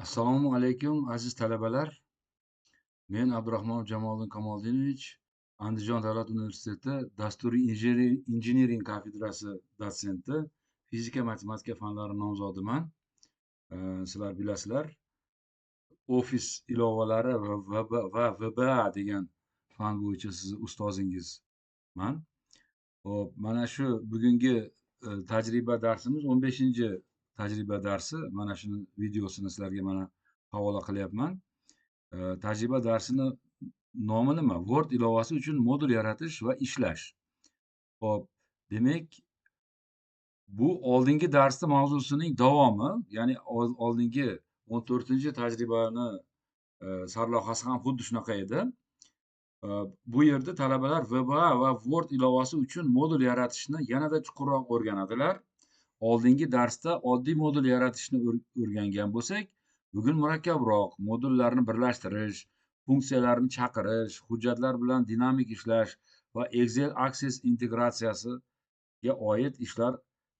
Assalomu alaykum, aziz talabalar. Men Abdurahmonov Jamoliddin Kamoldinovich, Andijon davlat universiteti dasturiy injiniring kafedrasi dotsenti, fizika matematika fanlari nomzodiman. Sizlar bilasizlar, ofis ilovalari va VBA degan fan bo'yicha sizni ustozingizman. Hop, mana shu bugungi tajriba darsimiz 15-chi tajriba darsi. Mana shuni videosini sizlarga mana havola qilyapman. Tajriba darsini nomi nima? Word ilovasi uchun modul yaratish va ishlash. Hop, demak, bu oldingi darsni mavzusining davomi, ya'ni oldingi 14-chi tajribani sarlavhasi ham xuddi shunaqa edi. Bu yerda talabalar VBA va Word ilovasi uchun modul yaratishni yanada chuqurroq o'rganadilar. Oldingi darsda oddiy modul yaratishni o'rgangan bo'lsak, bugun murakkabroq modullarni birlashtirish, funksiyalarni chaqirish, hujjatlar bilan dinamik ishlash va Excel Access integratsiyasiga oid ishlar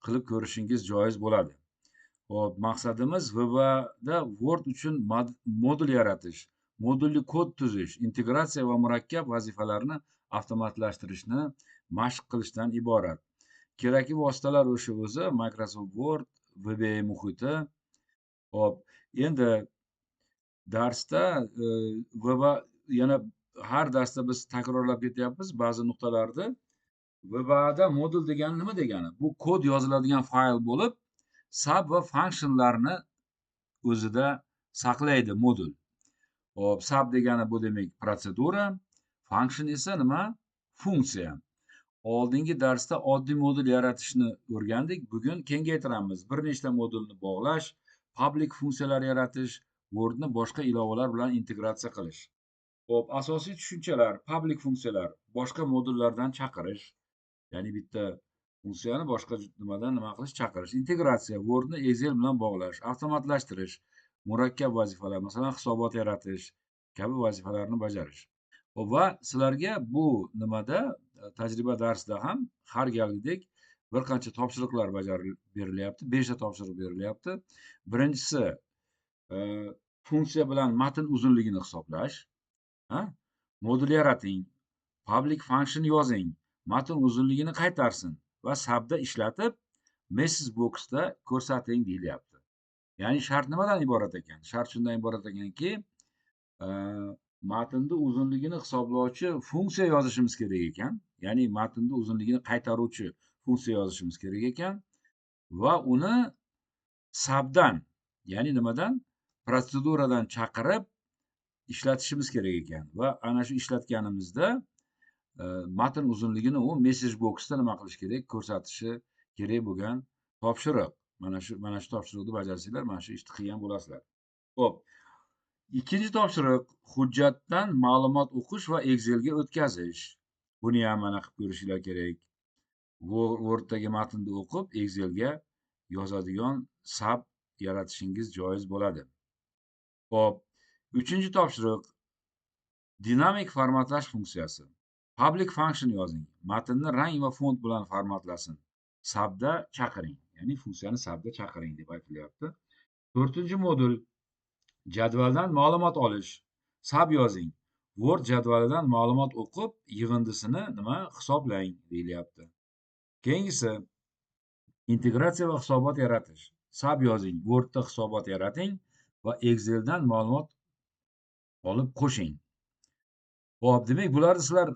qilib ko'rishingiz joiz bo'ladi. Hop, maqsadimiz VBAda Word uchun modul yaratish, modulli kod tuzish, integratsiya va murakkab vazifalarni avtomatlashtirishni mashq qilishdan iborat. Kerakli vositalar o'sha o'zi Microsoft Word, VBA muhiti. Hop, endi darsda VBA yana har darsda biz takrorlab ketyapmiz ba'zi nuqtalarni. VBAda modul degani nima degani? Bu kod yoziladigan fayl bo'lib, sub va functionlarni o'zida saqlaydi modul. Hop, sub degani bu demak protsedura, function esa nima? Funksiya. Oldingi darsda oddiy modul yaratishni o'rgandik. Bugun kengaytiramiz. Bir nechta modulni bog'lash, public funksiyalar yaratish, Wordni boshqa ilovalar bilan integratsiya qilish. Hop, asosiy tushunchalar, public funksiyalar, boshqa modullardan chaqirish, ya'ni bitta funksiyani boshqa nimadan nima qilish, chaqirish. Integratsiya, Wordni Excel bilan bog'lash, avtomatlashtirish, murakkab vazifalar, masalan, hisobot yaratish kabi vazifalarni bajarish. Va sizlarga bu nimada tajriba darsida ham har galgidek bir qancha topshiriqlar berilyapti. 5 ta topshiriq berilyapti. Birinchisi funksiya bilan matn uzunligini hisoblash. Modul yarating, public function yozing, matn uzunligini qaytarsin va subda ishlatib message boxda ko'rsating deyilyapti. Ya'ni shart nimadan iborat ekan? Shart shundan iborat ekanki, matnni uzunligini hisoblovchi funksiya yozishimiz kerak ekan. Ya'ni matnni uzunligini qaytaruvchi funksiya yozishimiz kerak ekan va uni subdan, ya'ni nimadan? Protseduradan chaqirib ishlatishimiz kerak ekan va ana shu ishlatganimizda matn uzunligini u message boxda nima qilish kerak? Ko'rsatishi kerak bo'lgan topshiriq. Mana shu topshiriqni bajarsanglar, mana shu ishni qilgan bo'lasizlar. Xo'p. Ikkinchi topshiriq hujjatdan ma'lumot o'qish va Excelga o'tkazish. Buni ham mana qilib ko'rishinglar kerak. Worddagi matnni o'qib, Excelga yozadigan sub yaratishingiz joiz bo'ladi. Xo'p, uchinchi topshiriq dinamik formatlash funksiyasi. Public function yozing. Matnni rang va font bilan formatlasin. Subda chaqiring, ya'ni funksiyani subda chaqiring deb aytilyapti. 4-modul jadvaldan ma'lumot olish. Sub yozing. Word jadvalidan ma'lumot o'qib, yig'indisini nima hisoblang deyilyapti. Keyingisi integratsiya va hisobot yaratish. Sub yozing. Wordda hisobot yarating va Exceldan ma'lumot olib qo'shing. Xo'p, demak, bularni sizlar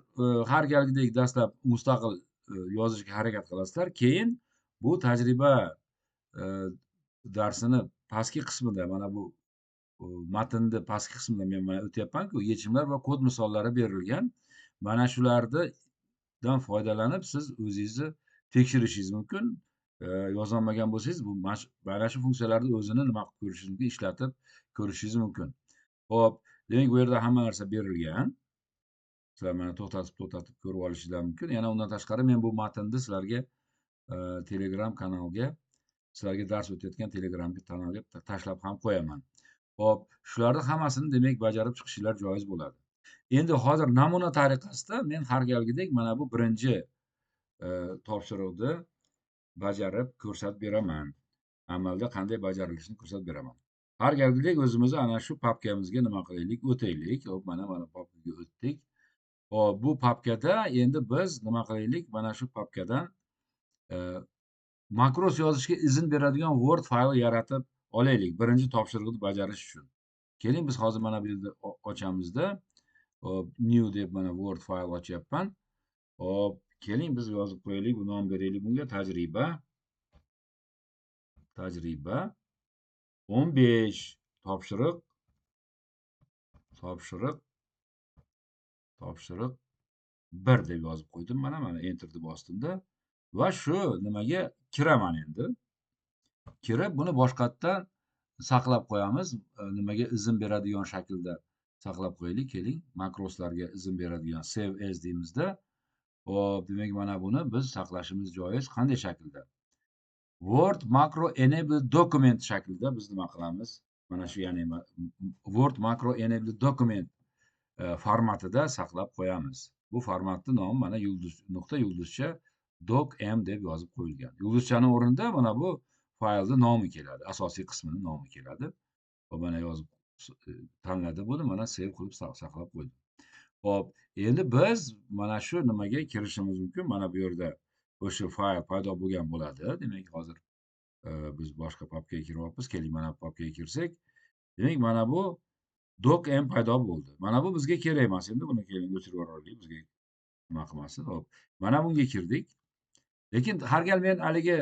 har galgidek dastlab mustaqil yozishga harakat qilasizlar. Keyin bu tajriba darsini pastki qismida, mana bu matnni pastki qismida men mana o'tyapman-ku, yechimlar va kod misollari berilgan. Mana shulardan foydalanib siz o'zingizni tekshirishingiz mumkin. Yozolmagan bo'lsangiz, bu mana shu funksiyalarni o'zini nima qilib ko'rishingiz mumkin, ishlatib ko'rishingiz mumkin. Xo'p, demak, bu yerda hamma narsa berilgan. Sizlar mana to'xtatib ko'rib olishinglar mumkin. Yana undan tashqari men bu matnni sizlarga Telegram kanalga, sizlarga dars o'tayotgan Telegram kanalga tashlab ham qo'yaman. Xo'p, shularni hammasini demak bajarib chiqishinglar joiz bo'ladi. Endi hozir namuna tariqasida men har galgidek mana bu birinchi topshiriqni bajarib ko'rsatib beraman. Amalda qanday bajarilishini ko'rsatib beraman. Har galgidek o'zimizni ana shu papkamizga nima qilaylik, o'taylik. Hop, mana papkaga o'tdik. Hop, bu papkada endi biz nima qilaylik, mana shu papkadan makros yozishga izn beradigan Word fayli yaratib olaylik, birinchi topshiriqni bajarish uchun. Keling, biz hozir mana bu yerda ochamizda. Hop, new deb mana Word fayl ochyapman. Hop, keling biz yozib qo'yaylik, bu nom beraylik bunga tajriba. Tajriba 15 topshiriq topshiriq topshiriq 1 deb yozib qo'ydim. Mana enterni bosdim-da va shu nimaga kiraman endi. Kirib buni boshqatdan saqlab qo'yamiz. Nimaga izn beradigan shaklda saqlab qo'yaylik. Keling, makroslarga izn beradigan save as deymizda. Hop, demak mana buni biz saqlashimiz joiz. Qanday shaklda? Word macro enable document shaklida biz nima qilamiz? Mana shu, ya'ni Word macro enable document formatida saqlab qo'yamiz. Bu formatni nomi mana yulduzcha docm deb yozib qo'yilgan. Yulduzchani o'rnida mana bu faylni nomi keladi, asosiy qismini nomi keladi. Va mana yozib tanladi buni, mana save qilib saqlab qo'ydim. Hop, endi biz mana shu nimaga kirishimiz mumkin. Mana bu yerda o'sha fayl paydo bo'lgan bo'ladi. Demak, hozir biz boshqa papkaga kiryapmiz. Keling, mana bu papkaga kirsak, demak mana bu docm paydo bo'ldi. Mana bu bizga kerak emas. Endi buni keling o'chirib yuboraylik, bizga nima qilmasin. Hop, mana bunga kirdik. Lekin har gal men haligi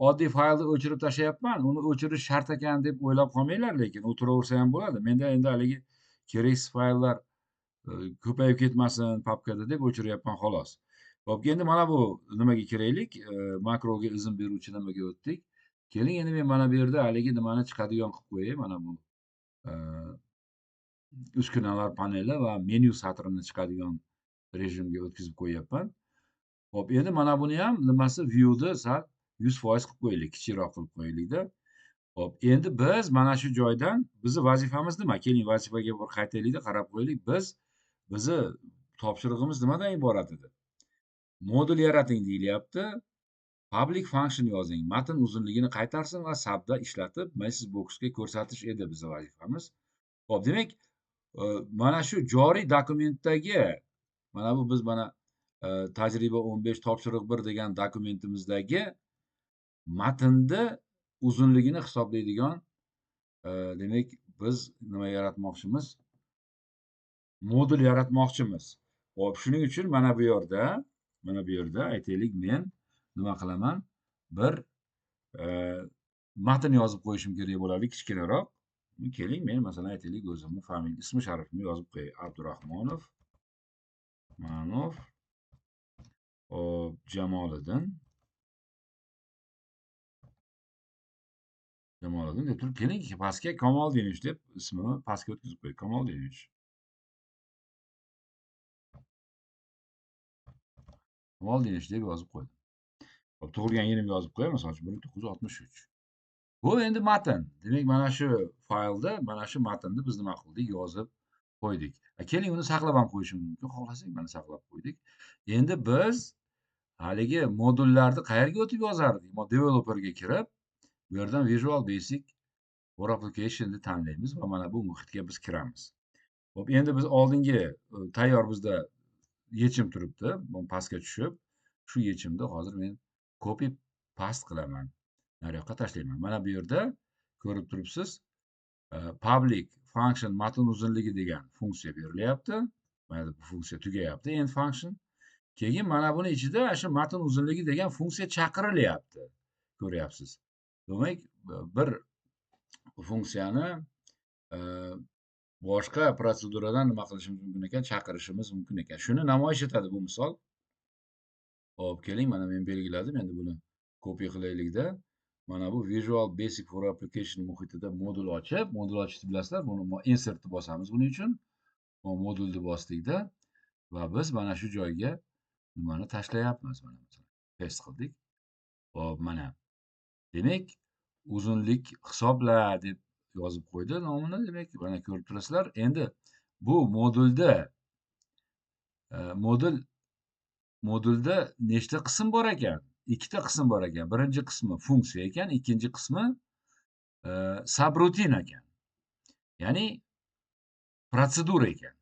oddiy faylni o'chirib tashlayapman, uni o'chirish shart ekan deb o'ylab qolmanglar, lekin u turaversa ham bo'ladi. Menda endi haligi keraksiz fayllar ko'payib ketmasin papkada deb o'chiryapman xolos. Hop, endi mana bu nimaga kiraylik, makroga izn beruvchi nimaga o'tdik. Keling, endi men mana bu yerda haligi nimani chiqadigan qilib qo'yay. Mana bu uskunalar paneli va menyu satrini chiqadigan rejimga o'tkazib qo'yyapman. Hop, endi mana buni ham nimasi viewni sal 100% qilib qo'yaylik, kichikroq qilib qo'yaylikda. Hop, endi biz mana shu joydan bizni vazifamiz nima? Keling, vazifaga bir qaytaylikda, qarab qo'yaylik. Bizni topshirig'imiz nimadan iborat edi? Modul yarating deyilyapti. Public function yozing, matn uzunligini qaytarsin va subda ishlatib message boxga ko'rsatish edi bizni vazifamiz. Hop, demak, mana shu joriy dokumentdagi mana bu biz mana tajriba 15 topshiriq 1 degan dokumentimizdagi matnni uzunligini hisoblaydigan demak biz nima yaratmoqchimiz? Modul yaratmoqchimiz. Hop, shuning uchun mana bu yerda aytaylik, men nima qilaman? Bir matn yozib qo'yishim kerak bo'ladi, kichkinaroq. Keling, men masalan aytaylik, o'zimni ismi sharifimni yozib qo'yay. Abdurahmonov hop, Jamoliddin deb turib, keling pastga Kamoldinich deb ismini pastga o'tkazib qo'yay. Kamoldinich deb yozib qo'ydim. Hop, tug'ilgan yilimni yozib qo'yay, masalan, 1963. Bu endi matn. Demak, mana shu faylda mana shu matnni biz nima qildik? Yozib qo'ydik. Keling, uni saqlab ham qo'yishimiz mumkin. Xohlasak, mana saqlab qo'ydik. Endi biz haligi modullarni qayerga o'tib yozardik? Developerga kirib, bu yerdan Visual Basic for Application ni tanlaymiz va mana bu muhitga biz kiramiz. Hop, endi biz oldingi tayyor bizda yechim turibdi. Buni pastga tushib, shu yechimni hozir men copy paste qilaman. Nariyoqqa tashlayman. Mana bu yerda ko'rib turibsiz, public function matn uzunligi degan funksiya berilyapti. Mana bu funksiya tugayapti, end function. Keyin mana buni ichida shu matn uzunligi degan funksiya chaqirilyapti. Ko'ryapsiz. Demak, bir funksiyani boshqa protseduradan nima qilishimiz mumkin ekan? Chaqirishimiz mumkin ekan. Shuni namoyish etadi bu misol. Hop, keling, mana men belgiladim. Endi buni copy qilaylikda. Mana bu Visual Basic for Application muhitida modul ochishni bilasizlar. Buni insertni bosamiz buning uchun. Modulni bosdikda va biz mana shu joyga nimani tashlayapmiz. Mana paste qildik. Hop, mana. Demak, uzunlik hisobla deb yozib qo'ydi nomini. Demak, mana ko'rib turasizlar. Endi bu modulda nechta qism bor ekan? Ikkita qism bor ekan. Birinchi qismi funksiya ekan, ikkinchi qismi subrutin ekan. Ya'ni protsedura ekan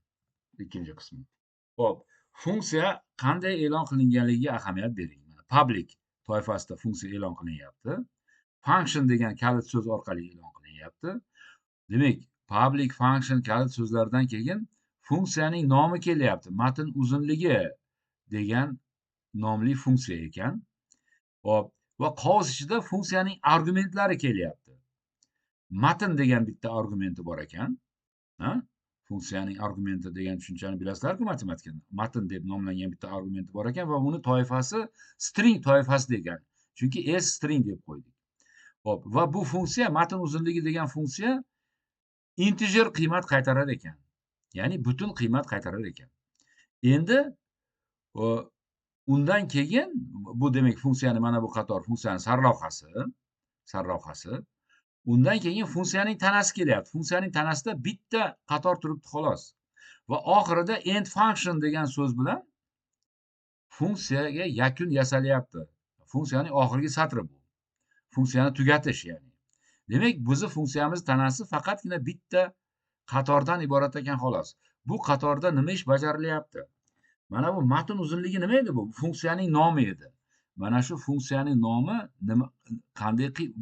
ikkinchi qismi. Xo'p, funksiya qanday e'lon qilinganligiga ahamiyat bering. Public toifasida funksiya e'lon qilinyapti. Function degan kalit so'z orqali e'lon qilinyapti. Demak, public function kalit so'zlardan keyin funksiyaning nomi kelyapti. Matn uzunligi degan nomli funksiya ekan. Hop, va qovus ichida funksiyaning argumentlari kelyapti. Matn degan bitta argumenti bor ekan. Ha? Funksiyaning argumenti degan tushunchani bilasizlar-ku matematikada. Matn deb nomlangan bitta argumenti bor ekan va uni toifasi string toifasida ekan. Chunki s string deb qo'ydik. Hop, va bu funksiya matn uzunligi degan funksiya integer qiymat qaytarar ekan. Ya'ni butun qiymat qaytarar ekan. Endi undan keyin bu demak funksiyani mana bu qator funksiyani sarlavhasi. Undan keyin funksiyaning tanasi kelyapti. Funksiyaning tanasida bitta qator turibdi xolos. Va oxirida end function degan so'z bilan funksiyaga yakun yasalyapti. Funksiyaning oxirgi satri bu. Funksiyani tugatish ya'ni. Demak, bizni funksiyamiz tanasi faqatgina bitta qatordan iborat ekan xolos. Bu qatorda nima ish bajarilyapti? Mana bu matn uzunligi nima edi bu? Funksiyaning nomi edi. Mana shu funksiyaning nomi nima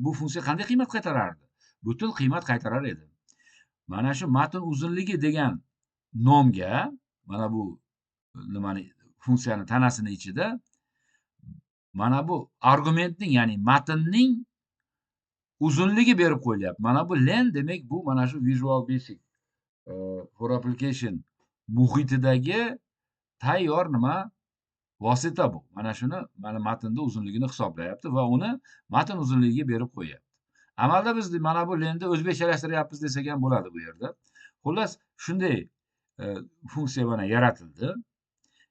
bu funksiya qanday qiymat qaytarardi? Butun qiymat qaytarar edi. Mana shu matn uzunligi degan nomga mana bu nimani funksiyani tanasini ichida mana bu argumentning ya'ni matnning uzunligi berib qo'yilyapti. Mana bu len demak bu mana shu Visual Basic for Application muhitidagi tayyor nima vosita bu. Mana shuni mana matnning uzunligini hisoblayapti va uni matn uzunligiga berib qo'yapti. Amalda biz mana bu lenni o'zbekchalashtiryapmiz desak ham bo'ladi bu yerda. Xullas, shunday funksiya mana yaratildi.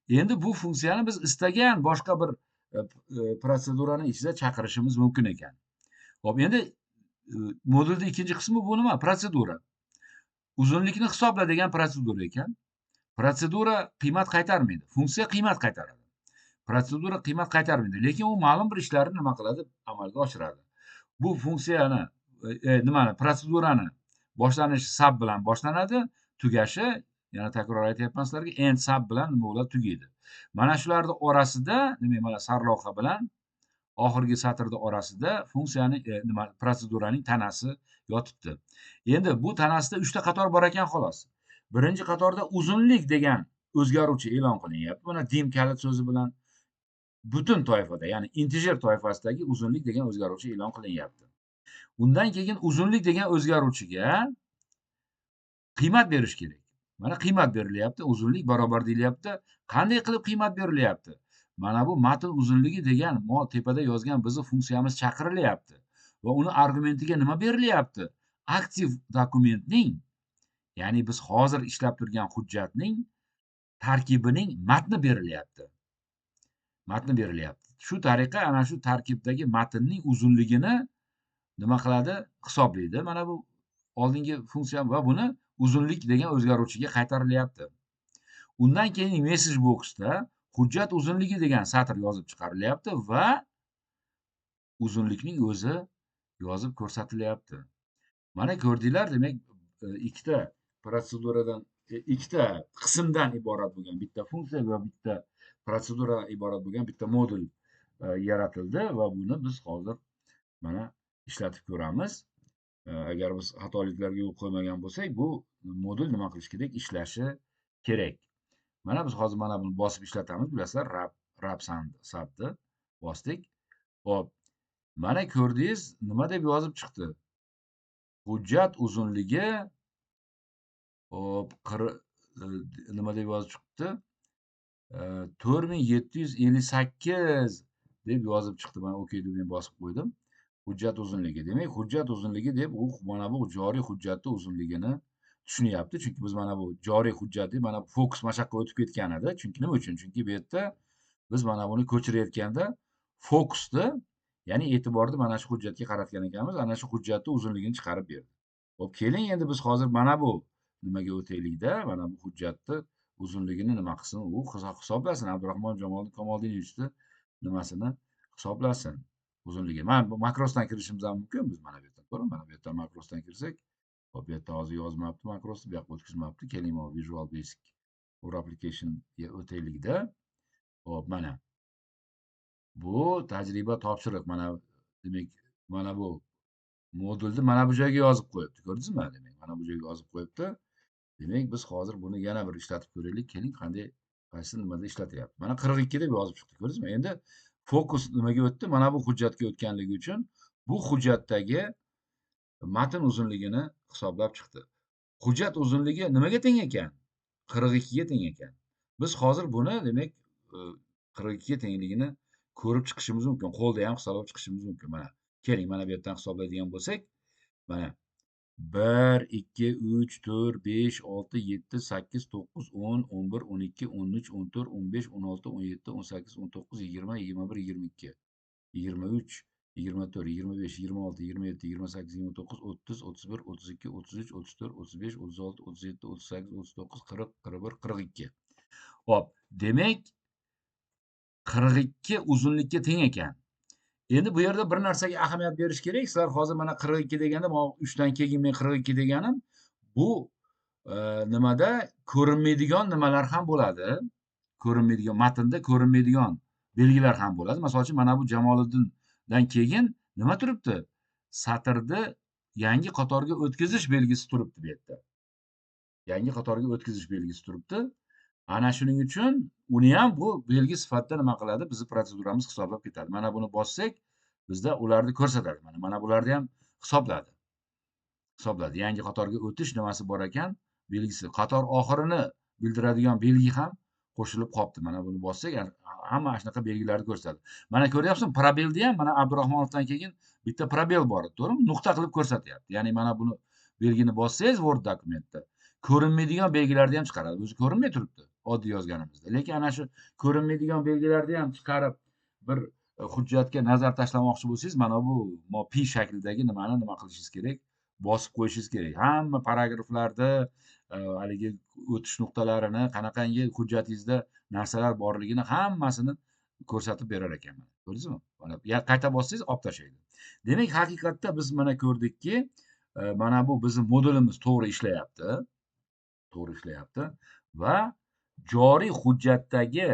Endi bu funksiyani biz istagan boshqa bir protsedurani ichida chaqirishimiz mumkin ekan. Xo'p, endi modulning ikkinchi qismi bu nima? Protsedura. Uzunlikni hisobla degan protsedura ekan. Protsedura qiymat qaytarmaydi. Funksiya qiymat qaytaradi. Protsedura qiymat qaytarmaydi, lekin u ma'lum bir ishlarni nima qiladi? Amalga oshiradi. Bu funksiyani nimani protsedurani boshlanishi sub bilan boshlanadi, tugashi yana takror aytyapman sizlarga end sub bilan nima bo'ladi? Tugaydi. Mana shularni orasida demak mana sarlavha bilan oxirgi satrda orasida funksiyani nima protseduraning tanasi yotibdi. Endi bu tanasida 3 ta qator bor ekan xolos. Birinchi qatorda uzunlik degan o'zgaruvchi e'lon qilinyapti. Mana dim kalit so'zi bilan butun toifada, ya'ni integer toifasidagi uzunlik degan o'zgaruvchi e'lon qilinyapti. Undan keyin uzunlik degan o'zgaruvchiga qiymat berish kerak. Mana qiymat berilyapti, uzunlik barobar deyilyapti. Qanday qilib qiymat berilyapti? Mana bu matn uzunligi degan tepada yozgan bizning funksiyamiz chaqirilyapti va uni argumentiga nima berilyapti? Aktiv dokumentning, ya'ni biz hozir ishlab turgan hujjatning tarkibining matni berilyapti. Shu tariqa ana shu tarkibdagi matnning uzunligini nima qiladi? Hisoblaydi. Mana bu oldingi funksiya va buni uzunlik degan o'zgaruvchiga qaytarilyapti. Undan keyin message boxda hujjat uzunligi degan satr yozib chiqarilyapti va uzunlikning o'zi yozib ko'rsatilyapti. Mana ko'rdinglar, demak ikkita protseduradan ikkita qismdan iborat bo'lgan bitta funksiya va bitta protsedura iborat bo'lgan bitta modul yaratildi va buni biz hozir mana ishlatib ko'ramiz. Agar biz xatoliklarga yo'l qo'ymagan bo'lsak, bu modul nima qilishi kerak? Ishlashi kerak. Mana biz hozir mana buni bosib ishlatamiz. Bilasizlar, rab sabni bosdik. Xo'p, mana ko'rdingiz, nima deb yozib chiqdi? Hujjat uzunligi hop nima deb yozib chiqibdi? 4758 deb yozib chiqdi. Men OK deb bosib qo'ydim. Hujjat uzunligi. Demak, hujjat uzunligi deb u mana bu joriy hujjatning uzunligini tushunyapti. Chunki biz mana bu joriy hujjat deb mana bu fokus mana shu yoqqa o'tib ketgan edi. Chunki nima uchun? Chunki bu yerda biz mana buni ko'chirayotganda fokusni, ya'ni e'tiborni mana shu hujjatga qaratgan ekanmiz. Ana shu hujjatning uzunligini chiqarib berdi. Xo'p, keling endi biz hozir mana bu nimaga o'taylik-da. Mana bu hujjatni uzunligini nima qilsin? U hisoblasin. Abdurahmon Jamoliddin Kamoldinovich nimasini hisoblasin. Uzunligi. Mana bu makrosdan kirishimiz ham mumkin biz mana bu yerda. To'g'rimi? Mana bu yerdan makrosdan kirsak, hop bu yerda hozir yozmabdi makrosni, bu yoqqa o'tkazmabdi. Keling, mana Visual Basic for Application'ga o'taylik-da. Hop, mana bu tajriba topshiriq. Mana demak, mana bu modulni mana bu joyga yozib qo'yibdi. Ko'rdingizmi? Demak, mana bu joyga yozib qo'yibdi. Demak, biz hozir buni yana bir ishlatib ko'raylik. Keling, qanday, qaysi nimada ishlatyapti. Mana 42 deb yozib chiqdi. Ko'rdingizmi? Endi fokus nimaga o'tdi? Mana bu hujjatga o'tganligi uchun bu hujjatdagi matn uzunligini hisoblab chiqdi. Hujjat uzunligi nimaga teng ekan? 42 ga teng ekan. Biz hozir buni demak 42 ga tengligini ko'rib chiqishimiz mumkin. Qo'lda ham hisoblab chiqishimiz mumkin. Mana keling, mana bu yerdan hisoblaydigan bo'lsak, mana 1, 2, 3, 4, 5, 6, 7, 8, 9, 10, 11, 12, 13, 14, 15, 16, 17, 18, 19, 20, 21, 22, 23, 24, 25, 26, 27, 28, 29, 30, 31, 32, 33, 34, 35, 36, 37, 38, 39, 40, 41, 42. Hop, demak 42 uzunlikka teng ekan. Endi bu yerda bir narsaga ahamiyat berish kerak. Sizlar hozir mana 42 deganda, mana 3 dan keyin men 42 deganim, bu nimada ko'rinmaydigan nimalar ham bo'ladi. Ko'rinmaydigan matnda ko'rinmaydigan belgilar ham bo'ladi. Masalan uchun mana bu Jamoliddindan keyin nima turibdi? Satrni yangi qatorga o'tkazish belgisi turibdi bu yerda. Yangi qatorga o'tkazish belgisi turibdi. Ana shuning uchun uni ham bu belgi sifatida nima qiladi? Bizni protseduramiz hisoblab ketadi. Mana buni bossak, bizda ularni ko'rsatadi. Mana bularni ham hisobladi. Yangi qatorga o'tish nimasi bor ekan? Belgisi. Qator oxirini bildiradigan belgi ham qo'shilib qolibdi. Mana buni bossak, hamma shunaqa belgilarni ko'rsatadi. Mana ko'ryapsizmi? Probelni ham mana Abdurahmonovdan keyin bitta probel bor, to'g'rimi? Nuqta qilib ko'rsatyapti. Ya'ni mana buni belgini bossangiz Word dokumentda ko'rinmaydigan belgilarni ham chiqaradi. O'zi ko'rinmay turibdi oddiy yozganimizda. Lekin ana shu ko'rinmaydigan belgilarni ham chiqarib bir hujjatga nazar tashlamoqchi bo'lsangiz, mana bu pi shaklidagi nima qilishingiz kerak? Bosib qo'yishingiz kerak. Hamma paragraflarda haligi o'tish nuqtalarini, qanaqangi hujjatingizda narsalar borligini hammasini ko'rsatib berar ekan. Ko'rdingizmi? Mana qayta bossangiz olib tashlaydi. Demak, haqiqatda biz mana ko'rdikki, mana bu bizning modulimiz to'g'ri ishlayapti. Va joriy hujjatdagi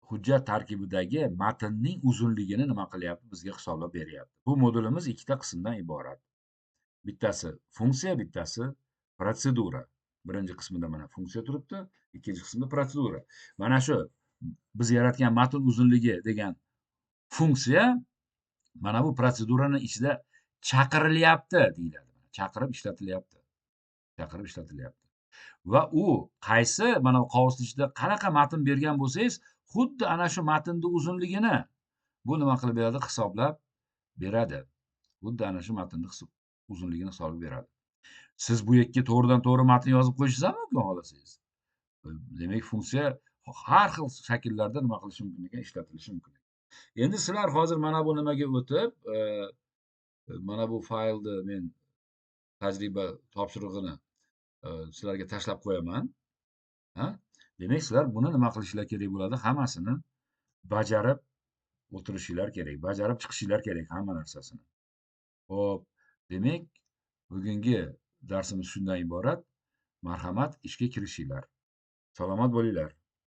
hujjat tarkibidagi matnning uzunligini nima qilyapti? Bizga hisoblab beryapti. Bu modulimiz ikkita qismdan iborat. Bittasi funksiya, bittasi protsedura. Birinchi qismida mana funksiya turibdi, ikkinchi qismda protsedura. Mana shu biz yaratgan matn uzunligi degan funksiya mana bu protseduraning ichida chaqirilyapti deyiladi. Chaqirib ishlatilyapti. Va u qaysi mana qovusning ichida qanaqa matn bergan bo'lsangiz, xuddi ana shu matnning uzunligini bu nima qilib beradi? Hisoblab beradi. Xuddi ana shu matnning uzunligini hisoblab beradi. Siz bu yerga to'g'ridan to'g'ri matn yozib qo'yishingiz ham mumkin xohlasangiz. Demak, funksiya har xil shakllarda nima qilishi mumkin ekan? Ishlatilishi mumkin. Endi sizlar hozir mana bu nimaga o'tib, mana bu faylni men tajriba topshirig'ini sizlarga tashlab qo'yaman. Demak, sizlar buni nima qilishinglar kerak bo'ladi? Hammasini bajarib o'tirishinglar kerak, bajarib chiqishinglar kerak hamma narsasini. Xo'p, demak, bugungi darsimiz shundan iborat. Marhamat, ishga kirishinglar. Salomat bo'linglar.